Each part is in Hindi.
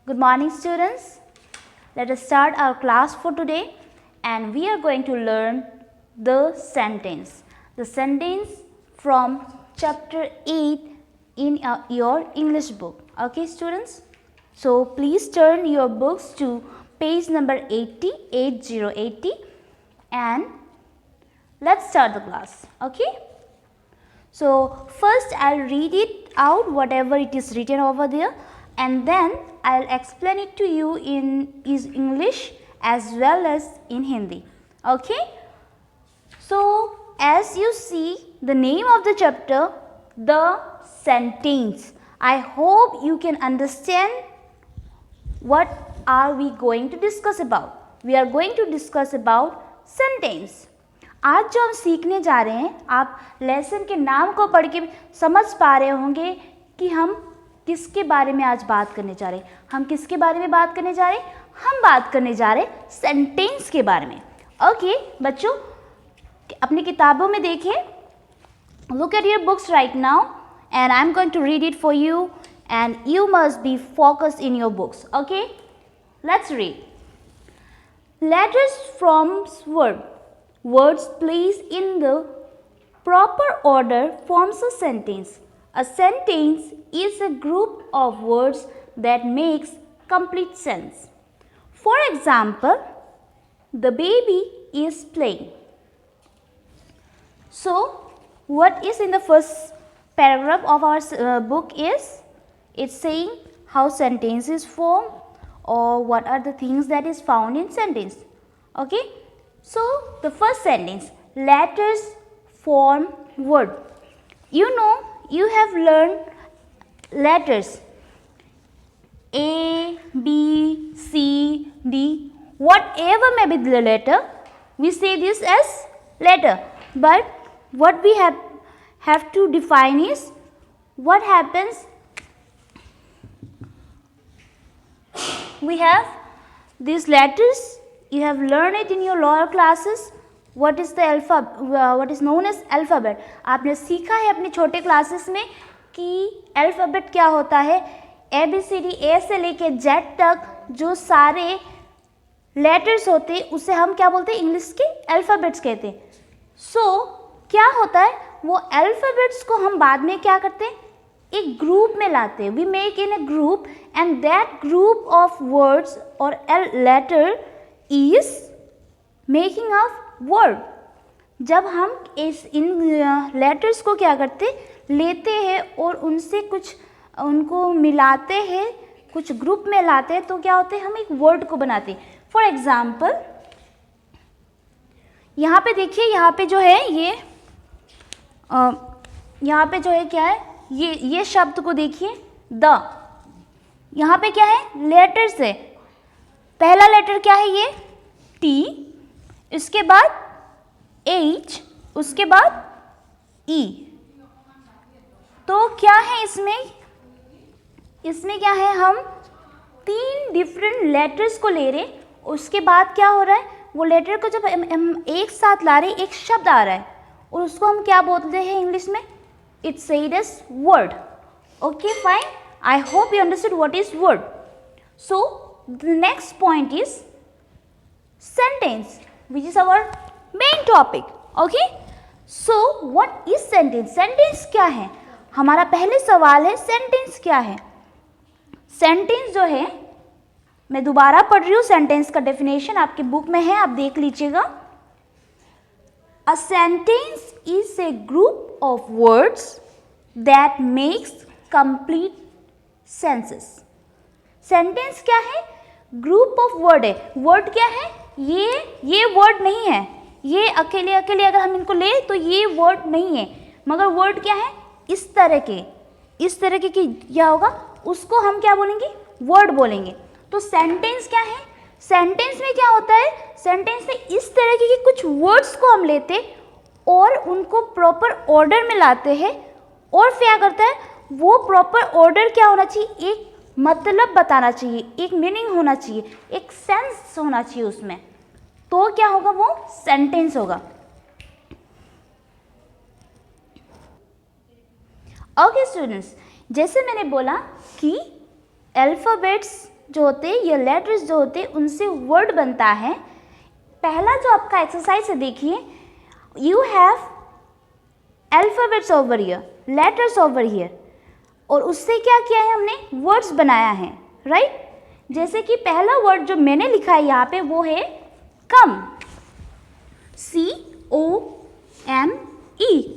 Good morning, students. Let us start our class for today, and we are going to learn the sentence. The sentence from chapter 8 in your English book. Okay, students? So please turn your books to page number 80, and let's start the class. Okay? So first I'll read it out, whatever it is written over there, and then I'll explain it to you in English as well as in Hindi. Okay? So as you see the name of the chapter, the sentence. I hope you can understand what are we going to discuss about. We are going to discuss about sentence. आज जो हम सीखने जा रहे हैं, आप लेसन के नाम को पढ़ के समझ पा रहे होंगे कि हम किसके बारे में आज बात करने जा रहे हैं. हम किसके बारे में बात करने जा रहे हैं? हम बात करने जा रहे हैं सेंटेंस के बारे में. ओके बच्चों, अपनी किताबों में देखिए. Look at your books right now, and I'm going to read it for you, and you must be focused in your books. Okay, let's read. Letters forms word. Words placed in the proper order forms a sentence. A sentence is a group of words that makes complete sense. For example, the baby is playing. So, what is in the first paragraph of our book is, it's saying how sentence is formed or what are the things that is found in sentence. Okay. So, the first sentence, letters form word. You know, you have learned letters A, B, C, D, whatever may be the letter, we say this as letter. But what we have to define is what happens. We have these letters. You have learned it in your lower classes. What is the what is known as alphabet. आपने सीखा है अपने छोटे क्लासेस में कि अल्फ़ाबेट क्या होता है. ABCD A से लेके Z तक जो सारे लेटर्स होते हैं उसे हम क्या बोलते हैं? इंग्लिश के अल्फ़ाबेट्स कहते हैं. सो क्या होता है, वो अल्फ़ाबेट्स को हम बाद में क्या करते हैं? एक ग्रुप में लाते हैं. We make in a group, and that group of words और letter is making of word. जब हम इन लेटर्स को क्या करते, लेते हैं और उनसे कुछ उनको मिलाते हैं, कुछ ग्रुप में लाते हैं, तो क्या होते हैं? हम एक वर्ड को बनाते हैं. फॉर एग्जाम्पल यहाँ पे देखिए, यहाँ पे जो है ये यहाँ पे जो है क्या है, ये शब्द को देखिए, द. यहाँ पे क्या है? लेटर्स है. पहला लेटर क्या है? ये T, इसके बाद H, उसके बाद E. तो क्या है इसमें? इसमें क्या है? हम 3 डिफरेंट लेटर्स को ले रहे. उसके बाद क्या हो रहा है? वो लेटर को जब हम एक साथ ला रहे, एक शब्द आ रहा है और उसको हम क्या बोलते हैं इंग्लिश में? It's said as word. Okay fine. I hope you understood what is word. So the next point is sentence, which is our main topic. Okay, so what is sentence? Sentence क्या है? हमारा पहले सवाल है sentence क्या है. sentence जो है, मैं दोबारा पढ़ रही हूँ. sentence का definition आपके बुक में है, आप देख लीजिएगा. A sentence is a group of words that makes complete senses. Sentence क्या है? ग्रुप ऑफ वर्ड है. वर्ड क्या है? ये वर्ड नहीं है. ये अकेले अगर हम इनको ले तो ये वर्ड नहीं है, मगर वर्ड क्या है? इस तरह के की क्या होगा, उसको हम क्या बोलेंगे? वर्ड बोलेंगे. तो सेंटेंस क्या है? सेंटेंस में क्या होता है? सेंटेंस में इस तरह के कुछ वर्ड्स को हम लेते और उनको प्रॉपर ऑर्डर में लाते हैं, और क्या करता है वो प्रॉपर ऑर्डर क्या होना चाहिए? एक मतलब बताना चाहिए, एक मीनिंग होना चाहिए, एक सेंस होना चाहिए उसमें. तो क्या होगा? वो सेंटेंस होगा. ओके स्टूडेंट्स, जैसे मैंने बोला कि अल्फ़ाबेट्स जो होते हैं, ये लेटर्स जो होते हैं, उनसे वर्ड बनता है। पहला जो आपका एक्सरसाइज है देखिए, you have alphabets over here, letters over here, और उससे क्या किया है हमने, वर्ड्स बनाया है, राइट। जैसे कि पहला वर्ड जो मैंने लिखा है यहाँ पे वो है कम, COME,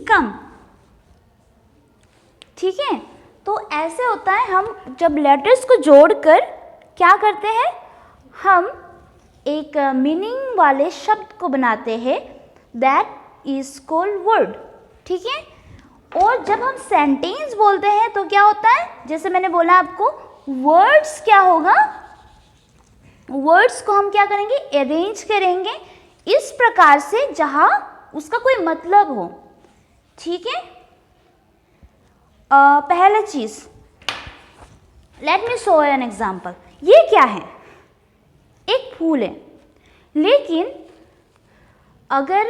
कम, ठीक है। तो ऐसे होता है, हम जब लेटर्स को जोड़कर क्या करते हैं, हम एक मीनिंग वाले शब्द को बनाते हैं, दैट इज कॉल्ड वर्ड, ठीक है। और जब हम सेंटेंस बोलते हैं तो क्या होता है, जैसे मैंने बोला आपको, वर्ड्स क्या होगा, वर्ड्स को हम क्या करेंगे, अरेंज करेंगे इस प्रकार से जहां उसका कोई मतलब हो, ठीक है। पहला चीज, let me show an example. ये क्या है, एक फूल है, लेकिन अगर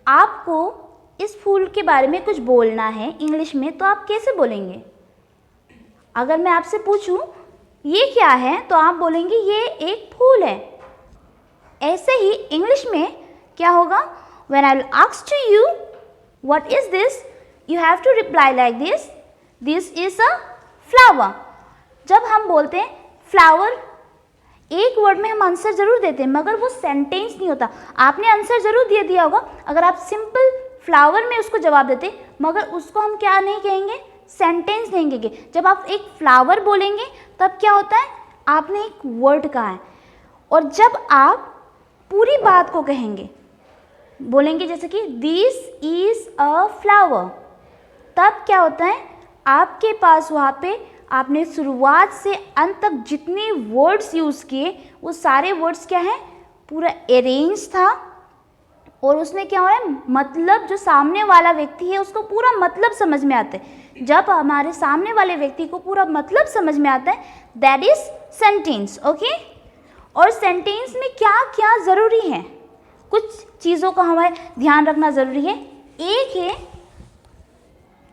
आपको इस फूल के बारे में कुछ बोलना है इंग्लिश में तो आप कैसे बोलेंगे। अगर मैं आपसे पूछूं ये क्या है तो आप बोलेंगे ये एक फूल है। ऐसे ही इंग्लिश में क्या होगा, when I will ask to you what is this, you have to reply like this, this is a flower. जब हम बोलते हैं फ्लावर, एक वर्ड में हम आंसर जरूर देते हैं मगर वो सेंटेंस नहीं होता। आपने आंसर जरूर दे दिया होगा अगर आप सिंपल फ्लावर में उसको जवाब देते, मगर उसको हम क्या नहीं कहेंगे, सेंटेंस नहीं कहेंगे। जब आप एक फ्लावर बोलेंगे तब क्या होता है, आपने एक वर्ड कहा है। और जब आप पूरी बात को कहेंगे, बोलेंगे जैसे कि दिस इज अ फ्लावर, तब क्या होता है, आपके पास वहाँ पे आपने शुरुआत से अंत तक जितने वर्ड्स यूज़ किए वो सारे वर्ड्स क्या हैं, पूरा अरेंज था। और उसमें क्या हो रहा है, मतलब जो सामने वाला व्यक्ति है उसको पूरा मतलब समझ में आता है। जब हमारे सामने वाले व्यक्ति को पूरा मतलब समझ में आता है, दैट इज सेंटेंस, ओके। और सेंटेंस में क्या क्या ज़रूरी है, कुछ चीज़ों का हमें ध्यान रखना ज़रूरी है। एक है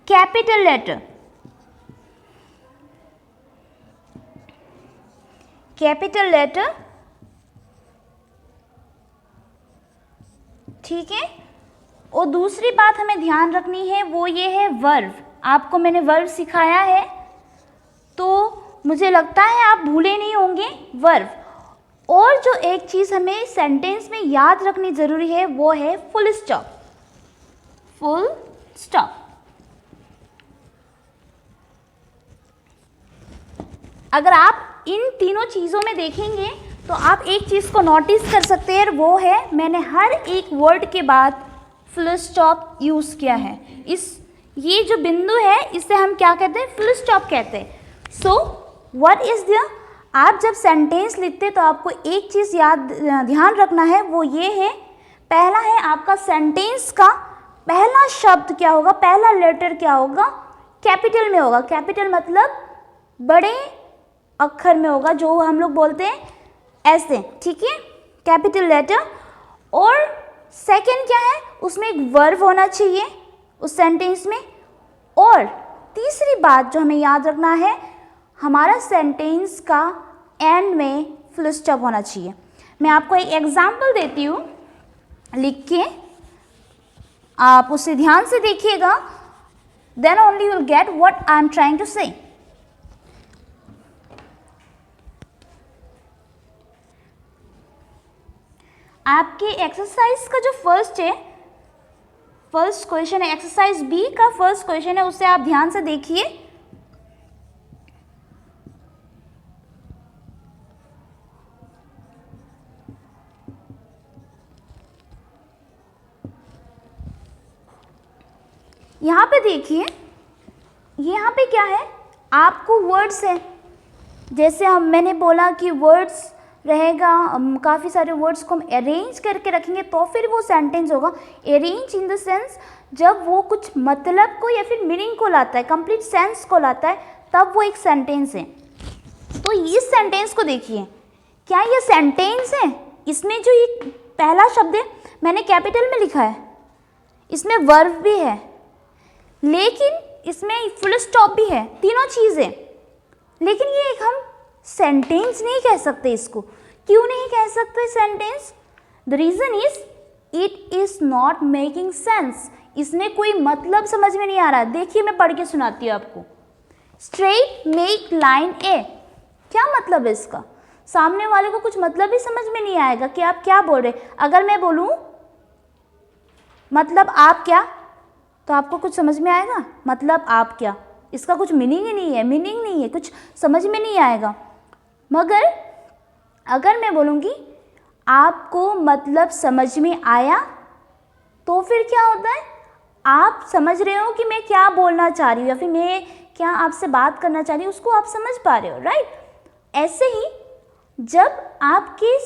कैपिटल लेटर, कैपिटल लेटर, ठीक है। और दूसरी बात हमें ध्यान रखनी है वो ये है वर्ब। आपको मैंने वर्ब सिखाया है तो मुझे लगता है आप भूले नहीं होंगे वर्ब। और जो एक चीज़ हमें सेंटेंस में याद रखनी ज़रूरी है वो है फुल स्टॉप, फुल स्टॉप। अगर आप इन तीनों चीज़ों में देखेंगे तो आप एक चीज़ को नोटिस कर सकते हैं, वो है मैंने हर एक वर्ड के बाद फुल स्टॉप यूज़ किया है। ये जो बिंदु है इसे हम क्या कहते हैं, फुल स्टॉप कहते हैं। सो व्हाट इज़ द, आप जब सेंटेंस लिखते तो आपको एक चीज़ ध्यान रखना है, वो ये है, पहला है आपका सेंटेंस का पहला शब्द क्या होगा, पहला लेटर क्या होगा, कैपिटल में होगा। कैपिटल मतलब बड़े अक्षर में होगा, जो हम लोग बोलते हैं ऐसे, ठीक है, कैपिटल लेटर। और सेकंड क्या है, उसमें एक वर्ब होना चाहिए उस सेंटेंस में। और तीसरी बात जो हमें याद रखना है, हमारा सेंटेंस का एंड में फुल स्टॉप होना चाहिए। मैं आपको एक एग्जांपल देती हूँ लिख के, आप उसे ध्यान से देखिएगा, then only you will get what I am trying to say. आपके एक्सरसाइज का जो फर्स्ट क्वेश्चन है, एक्सरसाइज बी का फर्स्ट क्वेश्चन है, उसे आप ध्यान से देखिए। यहाँ पे देखिए, यहाँ पे क्या है, आपको वर्ड्स है, जैसे मैंने बोला कि वर्ड्स रहेगा, काफ़ी सारे वर्ड्स को हम अरेंज करके रखेंगे तो फिर वो सेंटेंस होगा। अरेंज इन द सेंस जब वो कुछ मतलब को या फिर मीनिंग को लाता है, कंप्लीट सेंस को लाता है, तब वो एक सेंटेंस है। तो इस सेंटेंस को देखिए, क्या ये सेंटेंस है, इसमें जो ये पहला शब्द है मैंने कैपिटल में लिखा है, इसमें वर्ब भी है लेकिन इसमें फुल स्टॉप भी है, तीनों चीज़ें। लेकिन ये एक हम सेंटेंस नहीं कह सकते इसको। क्यों नहीं कह सकते sentence? The reason is it is not making sense. इसमें कोई मतलब समझ में नहीं आ रहा। देखिए मैं पढ़ के सुनाती हूँ आपको। स्ट्रेट मेक लाइन ए, क्या मतलब है इसका? सामने वाले को कुछ मतलब ही समझ में नहीं आएगा कि आप क्या बोल रहे। अगर मैं बोलूं मतलब आप क्या, तो आपको कुछ समझ में आएगा? मतलब आप क्या, इसका कुछ मीनिंग ही नहीं है, मीनिंग नहीं है, कुछ समझ में नहीं आएगा। मगर अगर मैं बोलूँगी आपको मतलब समझ में आया, तो फिर क्या होता है? आप समझ रहे हो कि मैं क्या बोलना चाह रही हूँ, या फिर मैं क्या आपसे बात करना चाह रही हूँ, उसको आप समझ पा रहे हो, राइट? ऐसे ही जब आपके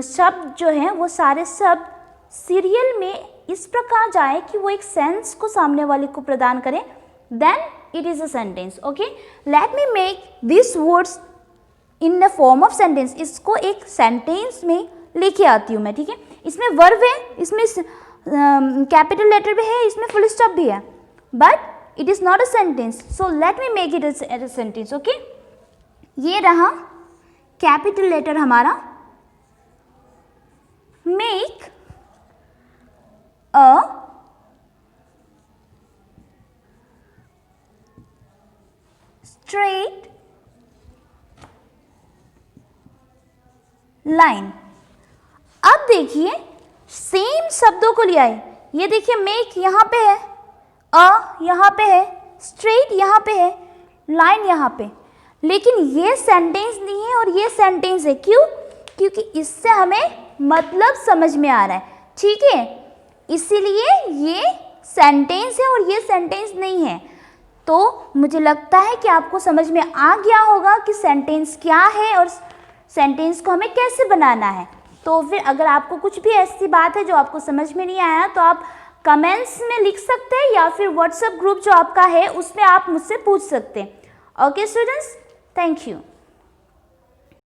शब्द जो हैं वो सारे शब्द सीरियल में इस प्रकार जाए कि वो एक सेंस को सामने वाले को प्रदान करें, then it is a sentence. Okay, let me make this words in the form of sentence. इसको एक सेंटेंस में लेके आती हूँ मैं, ठीक है? इसमें वर्ब है, इसमें कैपिटल लेटर भी है, इसमें फुल स्टॉप भी है, but it is not a sentence. So let me make it as a sentence. Okay, ये रहा कैपिटल लेटर हमारा। Make a straight line. अब देखिए सेम शब्दों को ले आए। ये देखिए मेक यहाँ पे है, अ यहाँ पे है, स्ट्रेट यहाँ पे है, लाइन यहाँ पे, लेकिन ये सेंटेंस नहीं है और ये सेंटेंस है। क्यों? क्योंकि इससे हमें मतलब समझ में आ रहा है, ठीक है? इसीलिए ये सेंटेंस है और ये सेंटेंस नहीं है। तो मुझे लगता है कि आपको समझ में आ गया होगा कि सेंटेंस क्या है और सेंटेंस को हमें कैसे बनाना है। तो फिर अगर आपको कुछ भी ऐसी बात है जो आपको समझ में नहीं आया, तो आप कमेंट्स में लिख सकते हैं या फिर व्हाट्सएप ग्रुप जो आपका है उसमें आप मुझसे पूछ सकते हैं। Okay students, thank you.